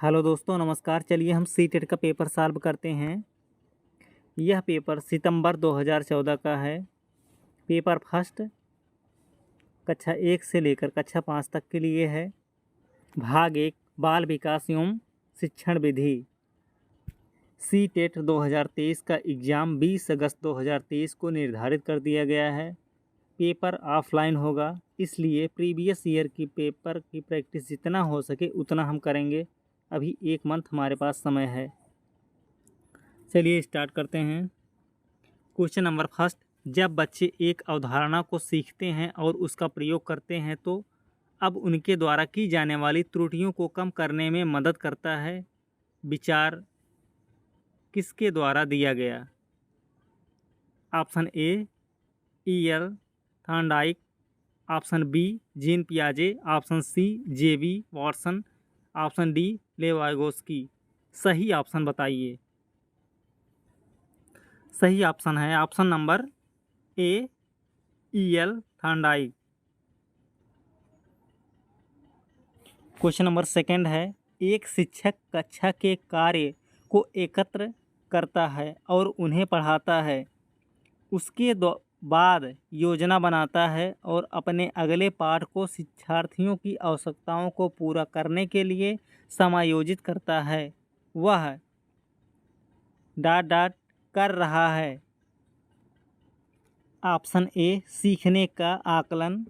Hello दोस्तों, नमस्कार। चलिए हम सीटेट का पेपर सॉल्व करते हैं। यह पेपर सितंबर 2014 का है। पेपर फर्स्ट कक्षा 1 से लेकर कक्षा 5 तक के लिए है। भाग 1 बाल विकास एवं शिक्षण विधि। सीटेट 2023 का एग्ज़ाम 20 अगस्त 2023 को निर्धारित कर दिया गया है। पेपर ऑफलाइन होगा, इसलिए प्रीवियस ईयर की पेपर की प्रैक्टिस जितना हो सके उतना हम करेंगे। अभी 1 मंथ हमारे पास समय है। चलिए स्टार्ट करते हैं। क्वेश्चन नंबर फर्स्ट, जब बच्चे एक अवधारणा को सीखते हैं और उसका प्रयोग करते हैं तो अब उनके द्वारा की जाने वाली त्रुटियों को कम करने में मदद करता है। विचार किसके द्वारा दिया गया? Option A E.L. Thorndike, option B Jean पियाजे, option C J.B. Watson, option D Vygotsky. सही ऑप्शन बताइए। सही ऑप्शन है option number A E.L. Thorndike. Question number second है, एक शिक्षक कक्षा के कार्य को एकत्र करता है और उन्हें पढ़ाता है। उसके बाद योजना बनाता है और अपने अगले पाठ को शिक्षार्थियों की आवश्यकताओं को पूरा करने के लिए समायोजित करता है। वह डॉट कर रहा है। ऑप्शन ए सीखने का आकलन,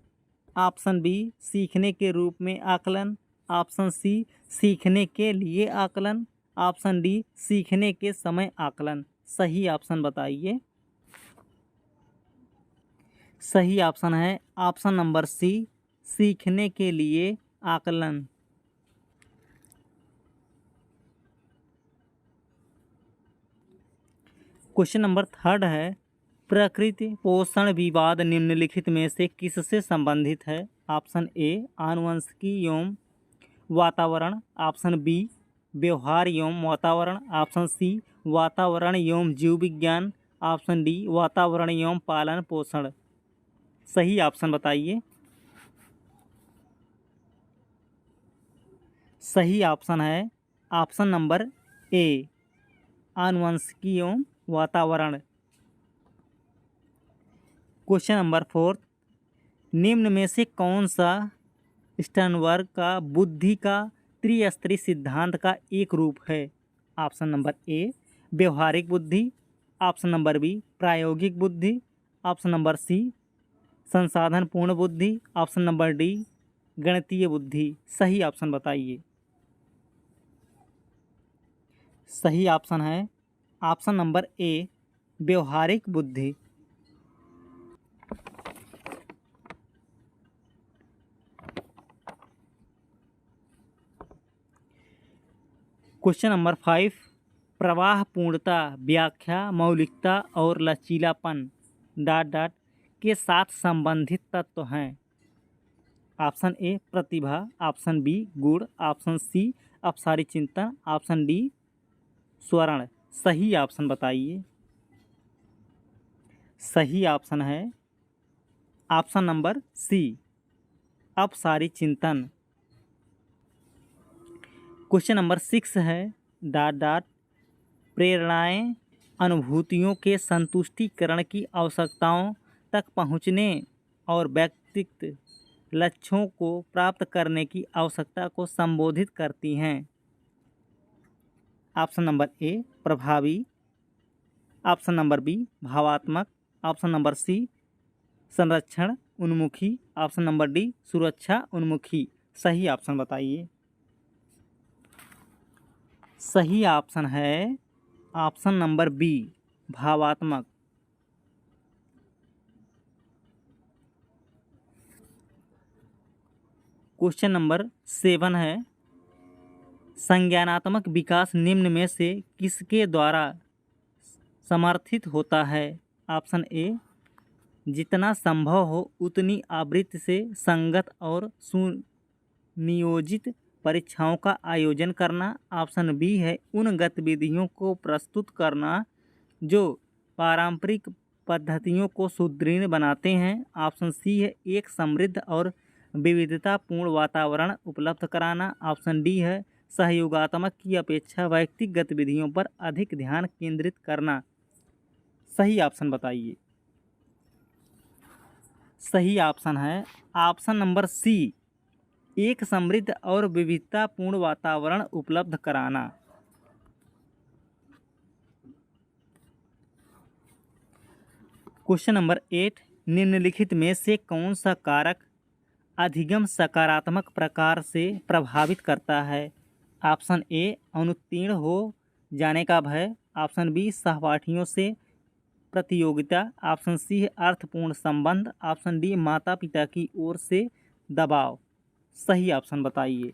ऑप्शन बी सीखने के रूप में आकलन, ऑप्शन सी सीखने के लिए आकलन, ऑप्शन डी सीखने के समय आकलन। सही ऑप्शन बताइए। सही ऑप्शन है ऑप्शन नंबर सी सीखने के लिए आकलन। क्वेश्चन नंबर थर्ड है, प्रकृति पोषण विवाद निम्नलिखित में से किससे संबंधित है? ऑप्शन ए आनुवंशिकी एवं वातावरण, ऑप्शन बी व्यवहार एवं वातावरण, ऑप्शन सी वातावरण एवं जीव विज्ञान, ऑप्शन डी वातावरण एवं पालन पोषण। सही ऑप्शन बताइए। सही ऑप्शन है ऑप्शन नंबर ए आनुवंशिकी एवं वातावरण। क्वेश्चन नंबर फोर्थ, निम्न में से कौन सा स्टर्नबर्ग का बुद्धि का त्रिस्तरीय सिद्धांत का एक रूप है? ऑप्शन नंबर ए व्यवहारिक बुद्धि, ऑप्शन नंबर बी प्रायोगिक बुद्धि, ऑप्शन नंबर सी संसाधन पूर्ण बुद्धि, ऑप्शन नंबर डी गणितीय बुद्धि। सही ऑप्शन बताइए। सही ऑप्शन है ऑप्शन नंबर ए व्यवहारिक बुद्धि। क्वेश्चन नंबर 5, प्रवाह पूर्णता, व्याख्या, मौलिकता और लचीलापन के साथ संबंधित तत्व हैं। ऑप्शन ए प्रतिभा, ऑप्शन बी गुण, ऑप्शन सी अपसारी चिंतन, ऑप्शन डी स्वर्ण। सही ऑप्शन बताइए। सही ऑप्शन है ऑप्शन नंबर सी अपसारी चिंतन। क्वेश्चन नंबर 6 है, प्रेरणाएं अनुभूतियों के संतुष्टिकरण की आवश्यकताओं तक पहुँचने और व्यक्तिगत लक्ष्यों को प्राप्त करने की आवश्यकता को संबोधित करती हैं। ऑप्शन नंबर ए प्रभावी, ऑप्शन नंबर बी भावात्मक, ऑप्शन नंबर सी संरक्षण उन्मुखी, ऑप्शन नंबर डी सुरक्षा उन्मुखी। सही ऑप्शन बताइए। सही ऑप्शन है ऑप्शन नंबर बी भावात्मक। क्वेश्चन नंबर 7 है, संज्ञानात्मक विकास निम्न में से किसके द्वारा समर्थित होता है? ऑप्शन ए जितना संभव हो उतनी आवृत्ति से संगत और सुनियोजित परीक्षाओं का आयोजन करना, ऑप्शन बी है उन गतिविधियों को प्रस्तुत करना जो पारंपरिक पद्धतियों को सुदृढ़ बनाते हैं, ऑप्शन सी है एक समृद्ध और विविधतापूर्ण वातावरण उपलब्ध कराना, ऑप्शन डी है सहयोगात्मक की अपेक्षा वैयक्तिक गतिविधियों पर अधिक ध्यान केंद्रित करना। सही ऑप्शन बताइए। सही ऑप्शन है ऑप्शन नंबर सी, एक समृद्ध और विविधतापूर्ण वातावरण उपलब्ध कराना। क्वेश्चन नंबर 8, निम्नलिखित में से कौन सा कारक अधिगम सकारात्मक प्रकार से प्रभावित करता है? ऑप्शन ए, अनुत्तीर्ण हो जाने का भय। ऑप्शन बी, सहपाठियों से प्रतियोगिता। ऑप्शन सी है अर्थपूर्ण संबंध। ऑप्शन डी, माता पिता की ओर से दबाव। सही ऑप्शन बताइए।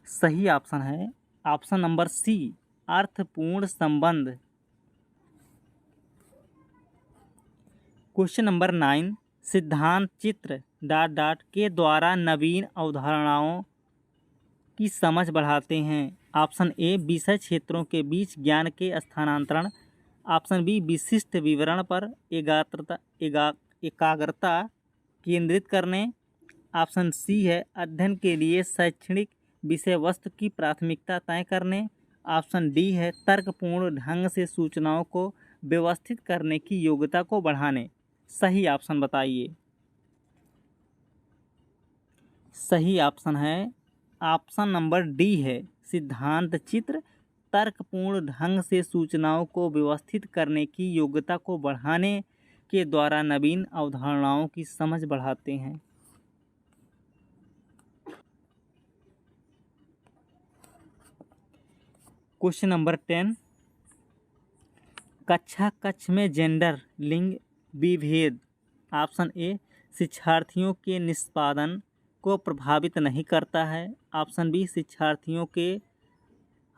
सही ऑप्शन है ऑप्शन नंबर सी, अर्थपूर्ण संबंध। क्वेश्चन नंबर 9, सिद्धांत चित्र के द्वारा नवीन अवधारणाओं की समझ बढ़ाते हैं। ऑप्शन ए, विषय क्षेत्रों के बीच ज्ञान के स्थानांतरण। ऑप्शन बी, विशिष्ट विवरण पर एकाग्रता केंद्रित करने। ऑप्शन सी है अध्ययन के लिए शैक्षणिक विषय वस्तु की प्राथमिकता तय करने। ऑप्शन डी है तर्कपूर्ण ढंग से सूचनाओं को व्यवस्थित करने की योग्यता को बढ़ाने। सही ऑप्शन बताइए। सही ऑप्शन है ऑप्शन नंबर डी है सिद्धांत चित्र तर्कपूर्ण ढंग से सूचनाओं को व्यवस्थित करने की योग्यता को बढ़ाने के द्वारा नवीन अवधारणाओं की समझ बढ़ाते हैं। क्वेश्चन नंबर 10, कक्षा कक्ष में जेंडर लिंग विभेद। ऑप्शन ए, शिक्षार्थियों के निष्पादन को प्रभावित नहीं करता है। ऑप्शन बी, शिक्षार्थियों के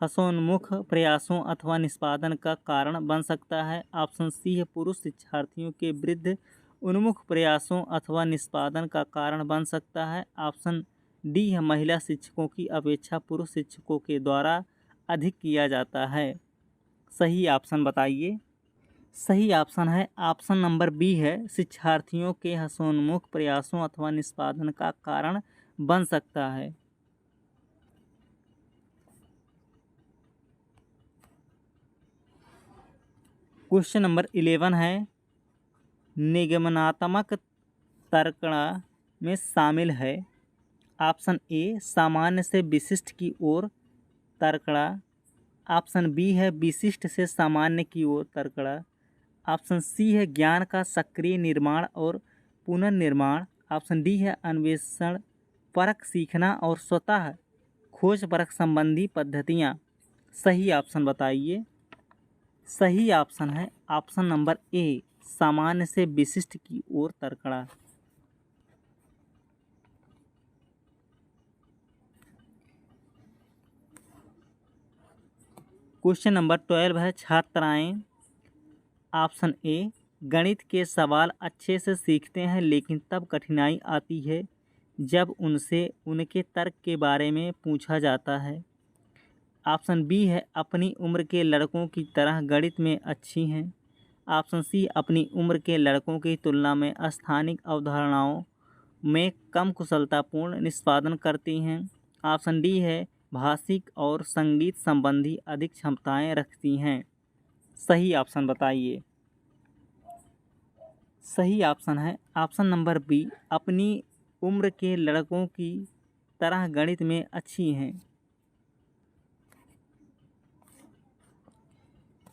हसोन्मुख प्रयासों अथवा निष्पादन का कारण बन सकता है। ऑप्शन सी है पुरुष शिक्षार्थियों के विरुद्ध उन्मुख प्रयासों अथवा निष्पादन का कारण बन सकता है। ऑप्शन डी है महिला शिक्षकों की अपेक्षा पुरुष शिक्षकों के द्वारा अधिक किया जाता है। सही ऑप्शन बताइए। सही ऑप्शन है ऑप्शन नंबर बी है शिक्षार्थियों के हसोन्मुख प्रयासों अथवा निष्पादन का कारण बन सकता है। क्वेश्चन नंबर 11 है निगमनात्मक तर्कणा में शामिल है। ऑप्शन ए, सामान्य से विशिष्ट की ओर तर्कणा। ऑप्शन बी है विशिष्ट से सामान्य की ओर तर्कणा। ऑप्शन सी है ज्ञान का सक्रिय निर्माण और पुनर्निर्माण। ऑप्शन डी है अन्वेषण परक सीखना और स्वतः खोज परक संबंधी पद्धतियाँ। सही ऑप्शन बताइए। सही ऑप्शन है ऑप्शन नंबर ए, सामान्य से विशिष्ट की ओर तर्कणा। क्वेश्चन नंबर 12 है छात्राएं ऑप्शन ए, गणित के सवाल अच्छे से सीखते हैं लेकिन तब कठिनाई आती है जब उनसे उनके तर्क के बारे में पूछा जाता है। ऑप्शन बी है अपनी उम्र के लड़कों की तरह गणित में अच्छी हैं। ऑप्शन सी, अपनी उम्र के लड़कों की तुलना में स्थानिक अवधारणाओं में कम कुशलतापूर्ण निष्पादन करती हैं। ऑप्शन डी है भाषिक और संगीत संबंधी अधिक क्षमताएं रखती हैं। सही ऑप्शन बताइए। सही ऑप्शन है ऑप्शन नंबर बी, अपनी उम्र के लड़कों की तरह गणित में अच्छी हैं।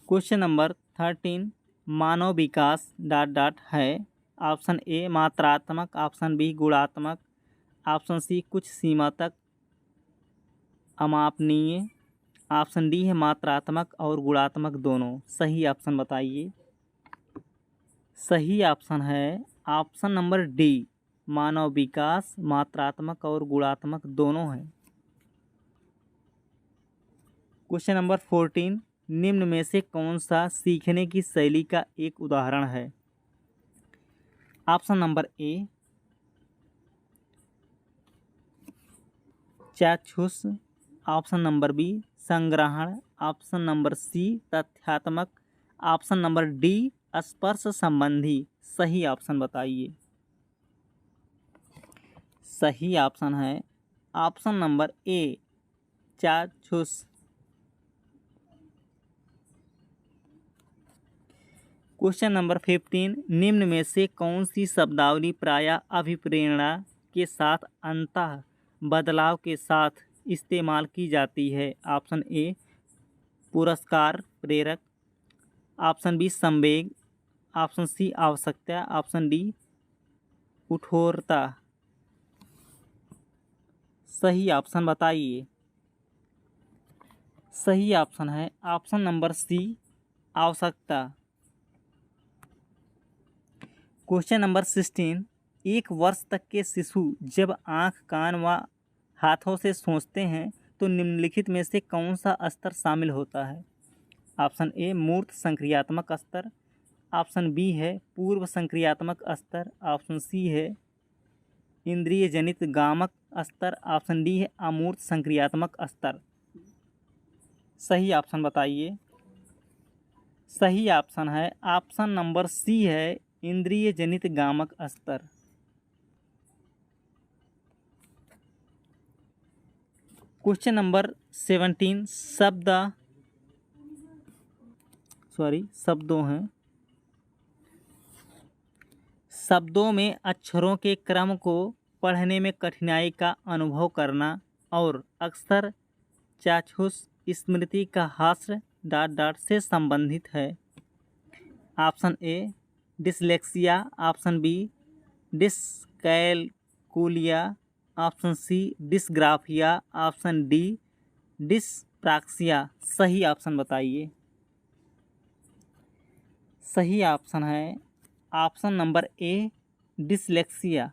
क्वेश्चन नंबर 13, मानव विकास है। ऑप्शन ए मात्रात्मक, ऑप्शन बी गुणात्मक, ऑप्शन सी कुछ सीमा तक अमापनीय। ऑप्शन डी है मात्रात्मक और गुणात्मक दोनों। सही ऑप्शन बताइए। सही ऑप्शन है ऑप्शन नंबर डी, मानव विकास मात्रात्मक और गुणात्मक दोनों है। क्वेश्चन नंबर 14, निम्न में से कौन सा सीखने की शैली का एक उदाहरण है? ऑप्शन नंबर ए चाक्षुष। ऑप्शन नंबर बी संग्रहण। ऑप्शन नंबर सी तथ्यात्मक। ऑप्शन नंबर डी स्पर्श संबंधी। सही ऑप्शन बताइए। सही ऑप्शन है ऑप्शन नंबर ए चाक्षुष। क्वेश्चन नंबर 15, निम्न में से कौन सी शब्दावली प्रायः अभिप्रेरणा के साथ अंतः बदलाव के साथ इस्तेमाल की जाती है? ऑप्शन ए पुरस्कार प्रेरक, ऑप्शन बी संवेग, ऑप्शन सी आवश्यकता, ऑप्शन डी कठोरता। सही ऑप्शन बताइए। सही ऑप्शन है ऑप्शन नंबर सी आवश्यकता। क्वेश्चन नंबर 16, एक वर्ष तक के शिशु जब आँख कान व हाथों से सोचते हैं तो निम्नलिखित में से कौन सा स्तर शामिल होता है? ऑप्शन ए मूर्त संक्रियात्मक स्तर, ऑप्शन बी है पूर्व संक्रियात्मक स्तर, ऑप्शन सी है इंद्रिय जनित गामक स्तर, ऑप्शन डी है अमूर्त संक्रियात्मक स्तर। सही ऑप्शन बताइए। सही ऑप्शन है ऑप्शन नंबर सी है इंद्रिय जनित गामक स्तर। क्वेश्चन नंबर 17, शब्दों में अक्षरों के क्रम को पढ़ने में कठिनाई का अनुभव करना और अक्सर चाक्षुष स्मृति का हास्य ... से संबंधित है। Option A dyslexia, option B dyscalculia, option C dysgraphia, option D dyspraxia. सही ऑप्शन बताइए। सही ऑप्शन है option number A dyslexia.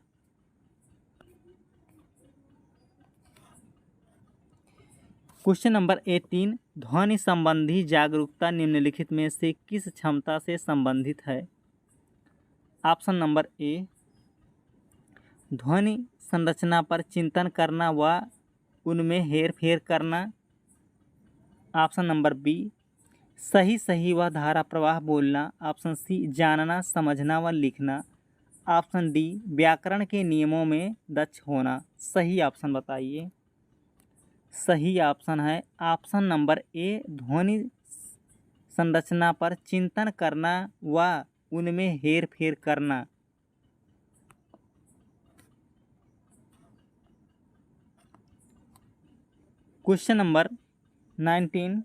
Question number 18, ध्वनि संबंधी जागरूकता निम्नलिखित में से किस क्षमता से संबंधित है? ऑप्शन नंबर ए ध्वनि संरचना पर चिंतन करना व उनमें हेरफेर करना, ऑप्शन नंबर बी सही व धारा प्रवाह बोलना, ऑप्शन सी जानना समझना व लिखना, ऑप्शन डी व्याकरण के नियमों में दक्ष होना। सही ऑप्शन बताइए। सही ऑप्शन है ऑप्शन नंबर ए ध्वनि संरचना पर चिंतन करना व उनमें हेरफेर करना। क्वेश्चन नंबर 19,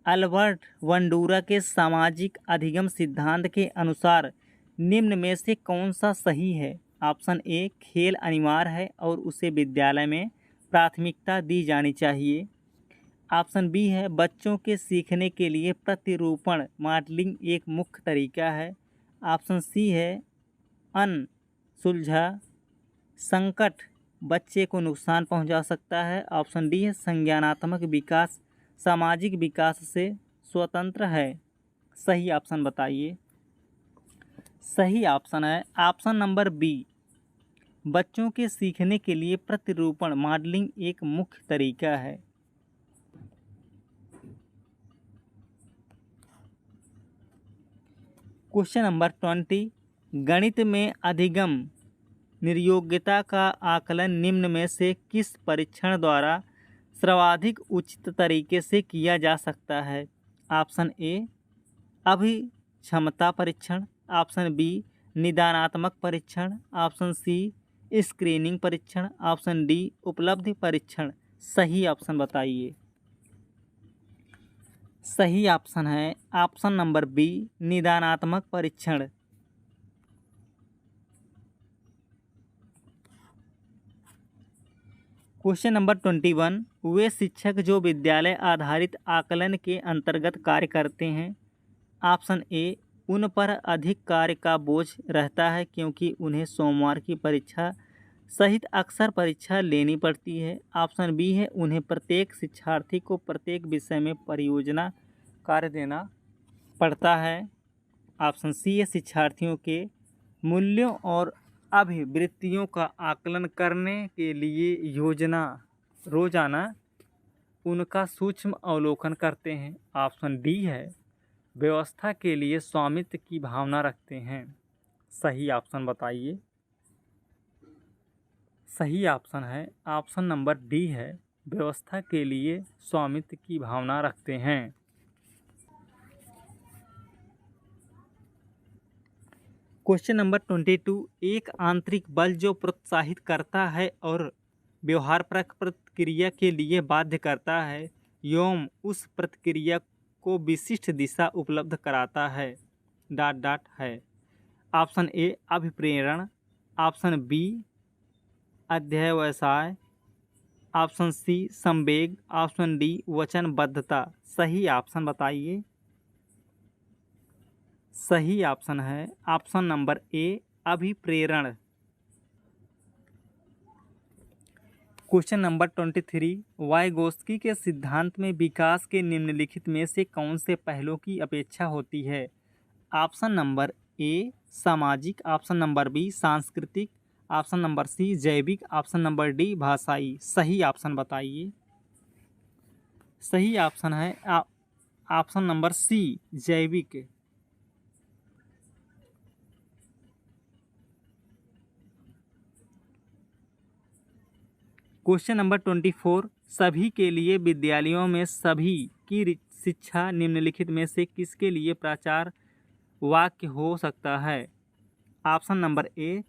अल्बर्ट बंडूरा के सामाजिक अधिगम सिद्धांत के अनुसार निम्न में से कौन सा सही है? ऑप्शन ए खेल अनिवार्य है और उसे विद्यालय में प्राथमिकता दी जानी चाहिए, ऑप्शन बी है बच्चों के सीखने के लिए प्रतिरूपण मॉडलिंग एक मुख्य तरीका है, ऑप्शन सी है अनसुलझा संकट बच्चे को नुकसान पहुंचा सकता है, ऑप्शन डी है संज्ञानात्मक विकास सामाजिक विकास से स्वतंत्र है। सही ऑप्शन बताइए। सही ऑप्शन है ऑप्शन नंबर बी बच्चों के सीखने के लिए प्रतिरूपण मॉडलिंग एक मुख्य तरीका है। क्वेश्चन नंबर 20, गणित में अधिगम निर्योग्यता का आकलन निम्न में से किस परीक्षण द्वारा सर्वाधिक उचित तरीके से किया जा सकता है? ऑप्शन ए अभिक्षमता परीक्षण, ऑप्शन बी निदानात्मक परीक्षण, ऑप्शन सी स्क्रीनिंग परीक्षण, ऑप्शन डी उपलब्धि परीक्षण। सही ऑप्शन बताइए। सही ऑप्शन है ऑप्शन नंबर बी निदानात्मक परीक्षण। क्वेश्चन नंबर 21, वे शिक्षक जो विद्यालय आधारित आकलन के अंतर्गत कार्य करते हैं, ऑप्शन ए उन पर अधिक कार्य का बोझ रहता है क्योंकि उन्हें सोमवार की परीक्षा सहित अक्सर परीक्षा लेनी पड़ती है, ऑप्शन बी है उन्हें प्रत्येक शिक्षार्थी को प्रत्येक विषय में परियोजना कार्य देना पड़ता है, ऑप्शन सी है शिक्षार्थियों के मूल्यों और अभिवृत्तियों का आकलन करने के लिए रोजाना उनका सूक्ष्म अवलोकन करते हैं, ऑप्शन डी है व्यवस्था के लिए स्वामित्व की भावना रखते हैं। सही ऑप्शन बताइए। सही ऑप्शन है ऑप्शन नंबर डी है, व्यवस्था के लिए स्वामित्व की भावना रखते हैं। क्वेश्चन नंबर 22, एक आंतरिक बल जो प्रोत्साहित करता है और व्यवहारपरक प्रतिक्रिया के लिए बाध्य करता है एवं उस प्रतिक्रिया को विशिष्ट दिशा उपलब्ध कराता है डॉट डॉट है। ऑप्शन ए अभिप्रेरण, ऑप्शन बी अध्यवसाय, ऑप्शन सी संवेग, ऑप्शन डी वचनबद्धता। सही ऑप्शन बताइए। सही ऑप्शन है ऑप्शन नंबर ए अभिप्रेरण। क्वेश्चन नंबर 23, वाइगोत्स्की के सिद्धांत में विकास के निम्नलिखित में से कौन से पहलों की अपेक्षा होती है? ऑप्शन नंबर ए सामाजिक, ऑप्शन नंबर बी सांस्कृतिक, ऑप्शन नंबर सी जैविक, ऑप्शन नंबर डी भाषाई। सही ऑप्शन बताइए। सही ऑप्शन है ऑप्शन नंबर सी जैविक। क्वेश्चन नंबर 24, सभी के लिए विद्यालयों में सभी की शिक्षा निम्नलिखित में से किसके लिए प्रचार वाक्य हो सकता है? ऑप्शन नंबर ए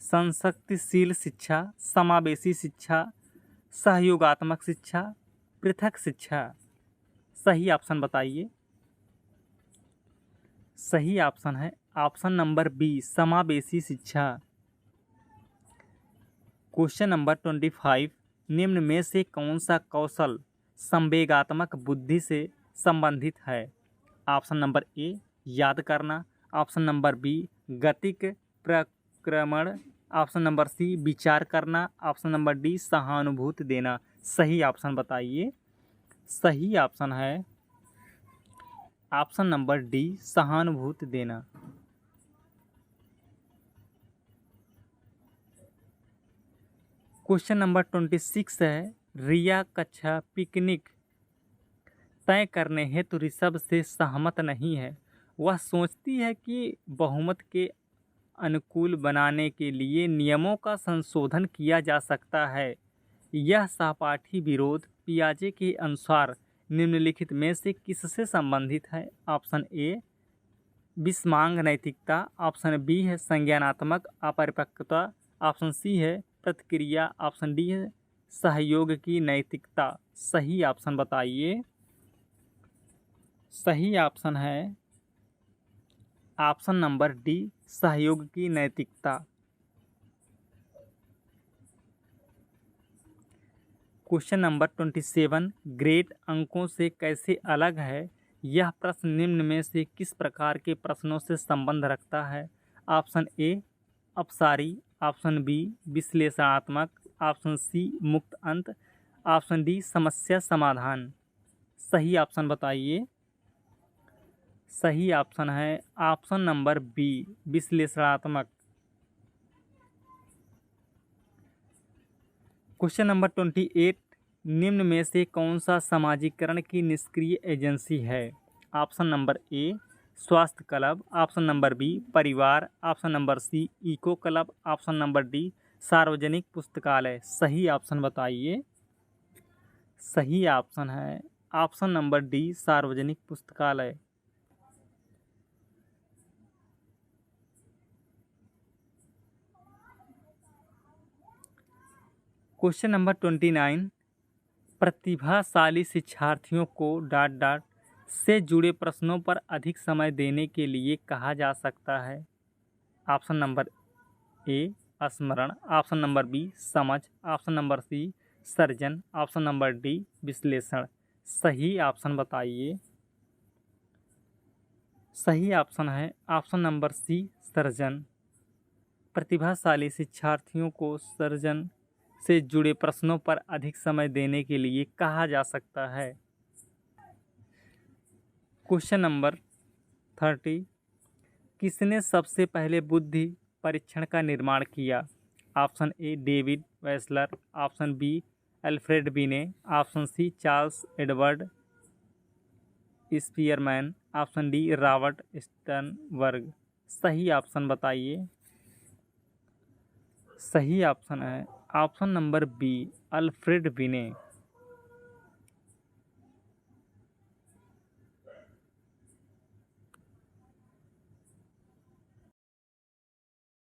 संशक्तिशील शिक्षा, समावेशी शिक्षा, सहयोगात्मक शिक्षा, पृथक शिक्षा। सही ऑप्शन बताइए। सही ऑप्शन है ऑप्शन नंबर बी समावेशी शिक्षा। क्वेश्चन नंबर 25, निम्न में से कौन सा कौशल संवेगात्मक बुद्धि से संबंधित है? ऑप्शन नंबर ए याद करना, ऑप्शन नंबर बी गतिक प्रक्रमण, ऑप्शन नंबर सी विचार करना, ऑप्शन नंबर डी सहानुभूति देना। सही ऑप्शन बताइए। सही ऑप्शन है ऑप्शन नंबर डी सहानुभूति देना। क्वेश्चन नंबर 26 है, रिया कक्षा पिकनिक तय करने हेतु ऋषभ से सहमत नहीं है। वह सोचती है कि बहुमत के अनुकूल बनाने के लिए नियमों का संशोधन किया जा सकता है। यह सहपाठी विरोध पियाजे के अनुसार निम्नलिखित में से किससे संबंधित है? ऑप्शन ए विषमांग नैतिकता, ऑप्शन बी है संज्ञानात्मक अपरिपक्वता, ऑप्शन सी है प्रतिक्रिया, ऑप्शन डी है सहयोग की नैतिकता। सही ऑप्शन बताइए। सही ऑप्शन है ऑप्शन नंबर डी सहयोग की नैतिकता। क्वेश्चन नंबर 27, ग्रेड अंकों से कैसे अलग है? यह प्रश्न निम्न में से किस प्रकार के प्रश्नों से संबंध रखता है? ऑप्शन ए अपसारी, ऑप्शन बी विश्लेषणात्मक, ऑप्शन सी मुक्त अंत, ऑप्शन डी समस्या समाधान। सही ऑप्शन बताइए। सही ऑप्शन है ऑप्शन नंबर बी विश्लेषणात्मक। क्वेश्चन नंबर 28, निम्न में से कौन सा समाजीकरण की निष्क्रिय एजेंसी है? ऑप्शन नंबर ए स्वास्थ्य क्लब, ऑप्शन नंबर बी परिवार, option number C eco club, option number D सार्वजनिक पुस्तकालय। सही ऑप्शन बताइए। सही ऑप्शन है ऑप्शन नंबर डी सार्वजनिक पुस्तकालय। क्वेश्चन नंबर 29, प्रतिभाशाली शिक्षार्थियों को डॉट डॉट से जुड़े प्रश्नों पर अधिक समय देने के लिए कहा जा सकता है? ऑप्शन नंबर ए स्मरण, ऑप्शन नंबर बी समझ, ऑप्शन नंबर सी सर्जन, ऑप्शन नंबर डी विश्लेषण। सही ऑप्शन बताइए। सही ऑप्शन है ऑप्शन नंबर सी सर्जन। प्रतिभाशाली शिक्षार्थियों को सर्जन से जुड़े प्रश्नों पर अधिक समय देने के लिए कहा जा सकता है। क्वेश्चन नंबर 30, किसने सबसे पहले बुद्धि परीक्षण का निर्माण किया? Option A David Wechsler, option B Alfred Binet, option C Charles Edward Spearman, option D Robert Sternberg. सही ऑप्शन बताइए। सही ऑप्शन है ऑप्शन नंबर बी, अल्फ्रेड विने।